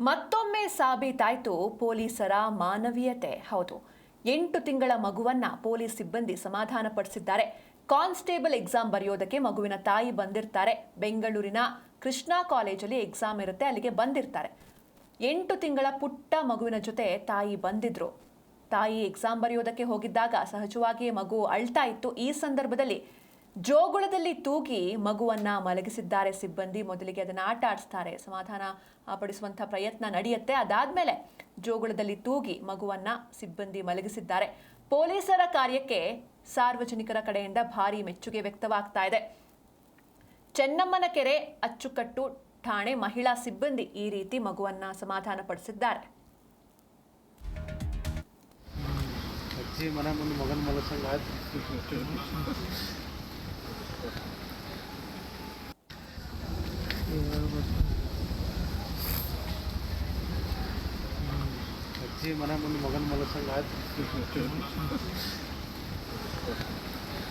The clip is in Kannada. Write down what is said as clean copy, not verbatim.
ಮತ್ತೊಮ್ಮೆ ಸಾಬೀತಾಯಿತು ಪೊಲೀಸರ ಮಾನವೀಯತೆ. ಹೌದು, 8 ತಿಂಗಳ ಮಗುವನ್ನ ಪೊಲೀಸ್ ಸಿಬ್ಬಂದಿ ಸಮಾಧಾನಪಡಿಸಿದ್ದಾರೆ. ಕಾನ್ಸ್ಟೇಬಲ್ ಎಕ್ಸಾಮ್ ಬರೆಯೋದಕ್ಕೆ ಮಗುವಿನ ತಾಯಿ ಬಂದಿರ್ತಾರೆ. ಬೆಂಗಳೂರಿನ ಕೃಷ್ಣಾ ಕಾಲೇಜಲ್ಲಿ ಎಕ್ಸಾಮ್ ಇರುತ್ತೆ, ಅಲ್ಲಿಗೆ ಬಂದಿರ್ತಾರೆ. 8 ತಿಂಗಳ ಪುಟ್ಟ ಮಗುವಿನ ಜೊತೆ ತಾಯಿ ಬಂದಿದ್ರು. ತಾಯಿ ಎಕ್ಸಾಮ್ ಬರೆಯೋದಕ್ಕೆ ಹೋಗಿದ್ದಾಗ ಸಹಜವಾಗಿಯೇ ಮಗು ಅಳ್ತಾ ಇತ್ತು. ಈ ಸಂದರ್ಭದಲ್ಲಿ ಜೋಗುಳದಲ್ಲಿ ತೂಗಿ ಮಗುವನ್ನ ಮಲಗಿಸಿದ್ದಾರೆ ಸಿಬ್ಬಂದಿ. ಮೊದಲಿಗೆ ಅದನ್ನ ಆಟ ಆಡಿಸ್ತಾರೆ, ಸಮಾಧಾನ ಪಡಿಸುವಂಥ ಪ್ರಯತ್ನ ನಡೆಯುತ್ತೆ. ಅದಾದ್ಮೇಲೆ ಜೋಗುಳದಲ್ಲಿ ತೂಗಿ ಮಗುವನ್ನ ಸಿಬ್ಬಂದಿ ಮಲಗಿಸಿದ್ದಾರೆ. ಪೊಲೀಸರ ಕಾರ್ಯಕ್ಕೆ ಸಾರ್ವಜನಿಕರ ಕಡೆಯಿಂದ ಭಾರಿ ಮೆಚ್ಚುಗೆ ವ್ಯಕ್ತವಾಗ್ತಾ ಇದೆ. ಚೆನ್ನಮ್ಮನ ಕೆರೆ ಅಚ್ಚುಕಟ್ಟು ಠಾಣೆ ಮಹಿಳಾ ಸಿಬ್ಬಂದಿ ಈ ರೀತಿ ಮಗುವನ್ನ ಸಮಾಧಾನ ಪಡಿಸಿದ್ದಾರೆ. ಅಜ್ಜಿ ಮನೆ ಮುಂದೆ ಮಗನ ಮಲಸಂಗ ಅಜ್ಜಿ ಮನೆ ಮುಂದೆ ಮಗನ ಮಲಸಂಗ